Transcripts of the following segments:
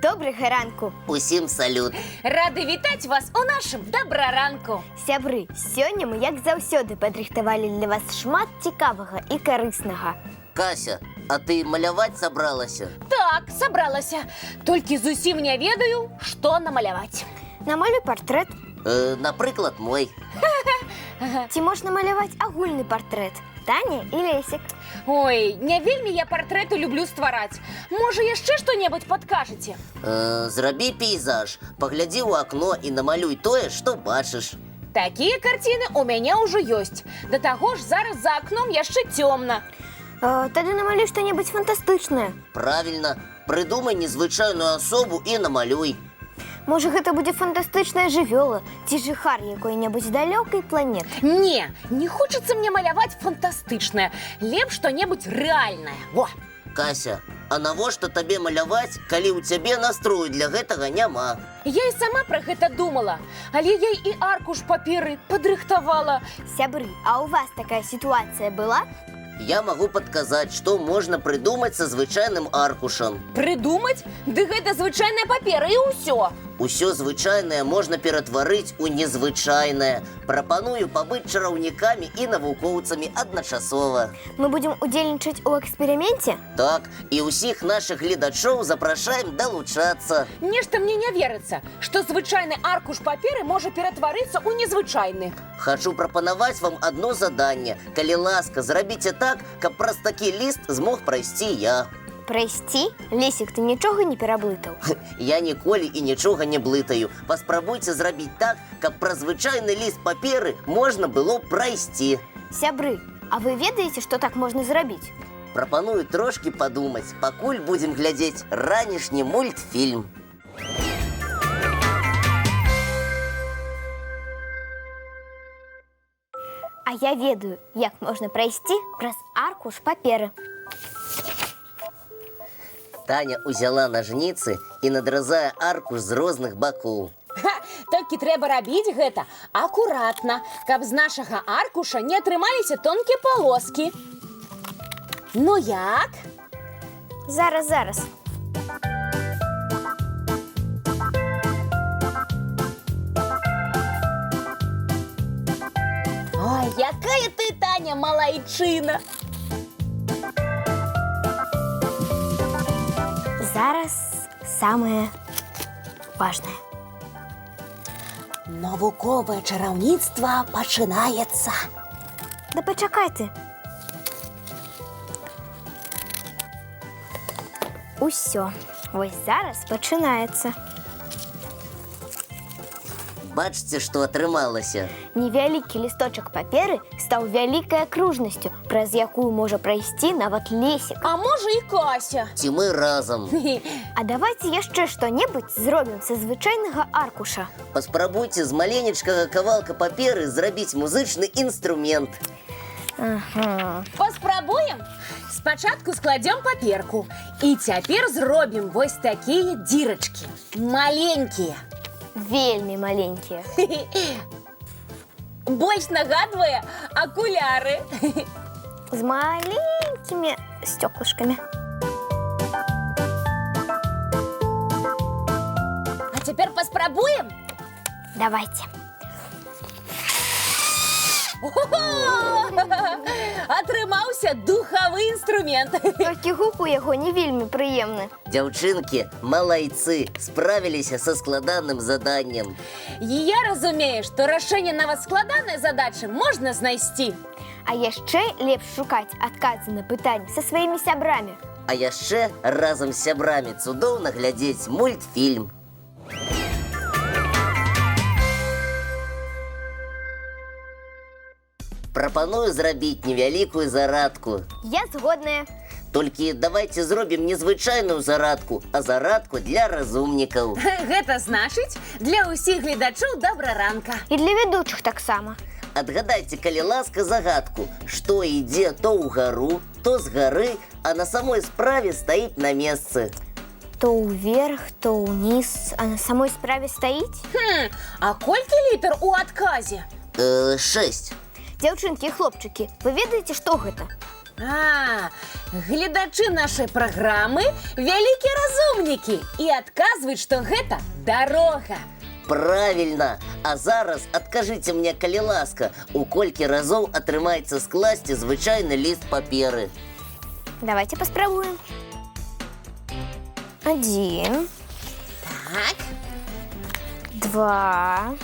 Добрага ранку. Усім салют. Рады вітаць вас у нашым дабраранку. Сябры, сёння мы, як заўсёды, падрыхтавалі для вас шмат цікавага і карыснага. Кася, а ты маляваць сабралася? Так, сабралася. Толькі зусім не ведаю, што намаляваць. Намалюй партрэт. Напрыклад, мой. Ці можна маляваць агульны партрэт? Таня і Лесік. Ой, не вельмі я партрэту люблю ствараць. Можа, яшчэ што-небудзь падкажаце? Зрабі пейзаж, паглядзі ў акно і намалюй тое, што бачыш. Такія карціны ў мяне ўжо ёсць. Да таго ж зараз за акном яшчэ цёмна. Тады намалюй што-небудзь фантастычнае. Правільна, прыдумай незвычайную асобу і намалюй. Можа, гэта будзе фантастычная жывёла ці жыхар якой-небудзь далёкай планеты. Не хочацца мне маляваць фантастычнае. Лепш што-небудзь рэальнае. Во! Кася, а навошта табе маляваць, калі ў цябе настрою для гэтага няма? Я і сама пра гэта думала, але я і аркуш паперы падрыхтавала. Сябры, а ў вас такая сітуацыя была? Я магу падказаць, што можна прыдумаць са звычайным аркушам. Прыдумаць? Ды гэта звычайная папера і ўсё. Усё звычайнае можна ператварыць у незвычайнае. Прапаную пабыць чараўнікамі і навукоўцамі адначасова. Мы будзем удзельнічаць у эксперыменце? Так, і ўсіх нашых гледачоў запрашаем далучацца. Нешта мне не верыцца, што звычайны аркуш паперы можа ператварыцца ў незвычайны. Хачу прапанаваць вам адно заданне. Калі ласка, зрабіце так, каб праз такі ліст змог прайсці я. Прайсці? Лесік, ты нічога не пераблытаў? Я ніколі і нічога не блытаю. Паспрабуйце зрабіць так, каб праз звычайны ліст паперы можна было прайсці. Сябры, а вы ведаеце, што так можна зрабіць? Прапаную трошкі падумаць, пакуль будзем глядзець ранішні мультфільм. А я ведаю, як можна прайсці праз аркуш паперы. Таня узяла нажніцы і надразае аркуш з розных бакоў. Толькі трэба рабіць гэта акуратна, каб з нашага аркуша не атрымаліся тонкія палоскі. Ну як? Зараз. Ой, якая ты, Таня, малайчына! Зараз самае важнае. Навуковае чараўніцтва пачынаецца. Да пачакай ты. Усё. Вось зараз пачынаецца. Бачце, што атрымалася. Невялікі лісточак паперы стаў вялікай акружнасцю, праз якую можа прайсці нават Лесік. А можа і Кася. Ці мы разам? А давайце яшчэ што-небудзь зробім са звычайнага аркуша. Паспрабуйце з маленечкага кавалка паперы зрабіць музычны інструмент. Паспрабуем? Спачатку складзём паперку. І цяпер зробім вось такія дзірачкі. Маленькія. Вельмі маленькія. Больш нагадвае акуляры. З маленькімі сцёклышкамі. А цяпер паспрабуем? Давайце. Атрымаўся духавы інструмент. Толькі гук у яго не вельмі прыемны. Дзяўчынкі, малайцы, справіліся са складаным заданнем. І я разумею, што рашэнне нават складанай задачы можна знайсці. А яшчэ лепш шукаць адказы на пытанні са сваімі сябрамі. А яшчэ разам з сябрамі цудоўна глядзець мультфільм. Прапаную зрабіць невялікую зарадку. Я згодная. Толькі давайце зробім не звычайную зарадку, а зарадку для разумнікаў. Гэта значыць, для ўсіх гледачоў дабраранка. І для вядучых таксама. Адгадайце, калі ласка, загадку, што ідзе то ўгару, то з гары, а на самой справе стаіць на месцы. То ўверх, то ўніз, а на самой справе стаіць? А колькі літар у адказе? 6. Дзяўчынкі і хлопчыкі, вы ведаеце, што гэта? Гледачы нашай праграмы вялікія разумнікі і адказваюць, што гэта дарога. Правильно. А зараз адкажыце мне, калі ласка, у колькі разоў атрымаецца скласці звычайны ліст паперы? Давайте поспробуем. 1, Так, 2,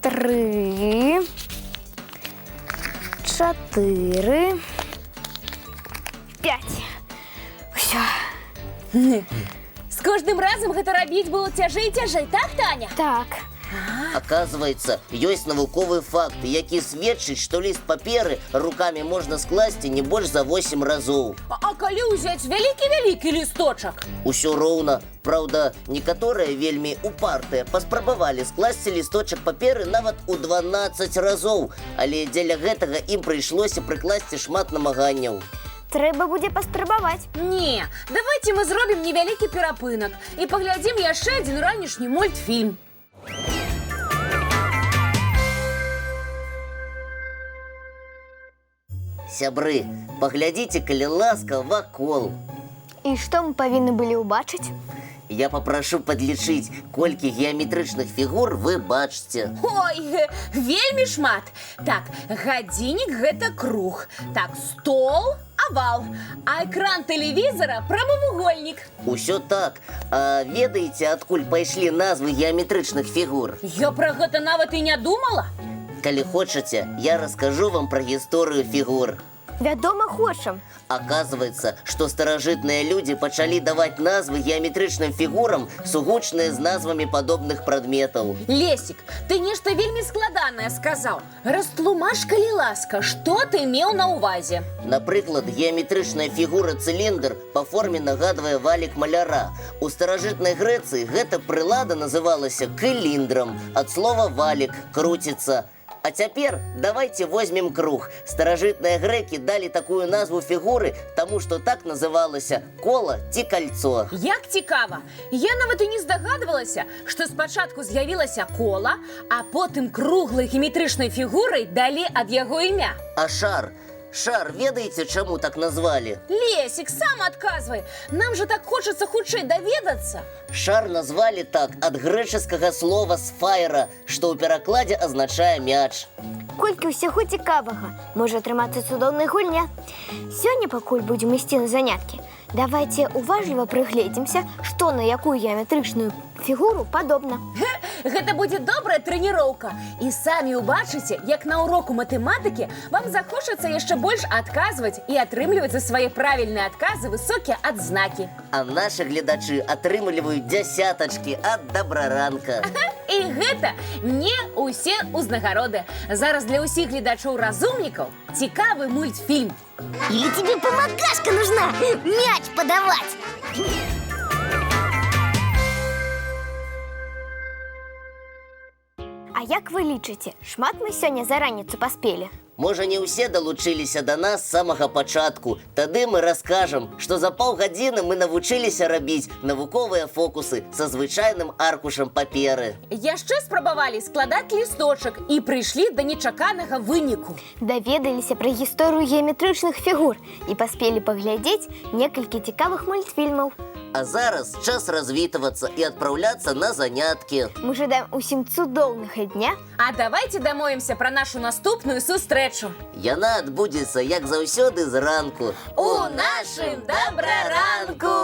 3, 4, 5. Все. з кожным разам гэта рабіць было цяжэй і цяжэй, так, Таня? Так. Аказваецца, ёсць навуковы факт, які сведчыць, што ліст паперы рукамі можна скласці не больш за 8 разоў. А калі ўзяць вялікі-вялікі лісточак? Усё роўна. Праўда, некаторыя вельмі упартыя паспрабавалі скласці лісточак паперы нават у 12 разоў, але дзеля гэтага ім прыйшлося прыкласці шмат намаганняў. Трэба будзе паспрабаваць. Не, давайте мы зробім невялікі перапынак і паглядзім яшчэ адзін ранішні мультфільм. Сябры, паглядзіце, калі ласка, вакол. І што мы павінны былі ўбачыць? Я папрашу падлічыць, колькі геаметрычных фігур вы бачыце. Ой, вельмі шмат. Так, гадзіннік гэта круг. Так, стол овал, а экран тэлевізара прамавугольнік. Усё так. А ведаеце, адкуль пайшлі назвы геаметрычных фігур? Я пра гэта нават і не думала. Калі хочаце, я раскажу вам пра гісторыю фігур. Вядома, хочам. Оказывается, что старажытныя людзі пачалі даваць назвы геаметрычным фігурам, сугучныя з назвамі падобных прадметаў. Лесік, ты нешта вельмі складанае сказаў. Растлумаш, калі ласка, што ты меў на ўвазе? Напрыклад, геаметрычная фігура цыліндр па форме нагадвае валік маляра. У старажытнай Грэцыі гэта прылада называлася кыліндрам, ад слова валік, круціцца. А цяпер давайте возьмем круг. Старажытныя грэкі далі такую назву фігуры, таму што так называлася кола ці кальцо. Як цікава! Я нават і не здагадвалася, што спачатку з'явілася кола, а потым круглай геаметрычнай фігурай далі ад яго імя. А шар? Шар, ведаеце, чаму так назвалі? Лесік, сам адказвай! Нам жа так хочацца хутчэй даведацца. Шар назвалі так ад грэчаскага слова «сфайра», што ў перакладзе азначае мяч. Колькі ўсяго цікавага можа атрымацца цудоўная гульня. Сёння, пакуль будзем ісці на заняткі, давайте уважліва прыгледзімся, што на якую геаметрычную фігуру падобна. Гэта будзе добрая трэніроўка. І самі ўбачыце, як на уроку матэматыкі вам захочацца яшчэ больш адказваць і атрымліваць за свае правільныя адказы высокія адзнакі. А нашы гледачы атрымліваюць дзясятачкі ад добраранка. І гэта не ўсе ўзнагароды. Зараз для ўсіх гледачоў-разумнікаў цікавы мультфільм. Или тебе помогашка нужна? Мяч подавать! А як вы лічыце, шмат мы сёння за раніцу паспелі? Можа, не ўсе далучыліся да нас з самага пачатку. Тады мы раскажам, што за паўгадзіны мы навучыліся рабіць навуковыя фокусы са звычайным аркушам паперы. Яшчэ спрабавалі складаць лісточак і прыйшлі да нечаканага выніку. Даведаліся пра гісторыю геаметрычных фігур і паспелі паглядзець некалькі цікавых мультфільмаў. А зараз час развітвацца і адпраўляцца на заняткі. Мы жадаем усім цудоўнага дня. А давайте дамовімся пра нашу наступную сустрэчу. Яна адбудзецца, як заўсёды, зранку. У нашым добраранку!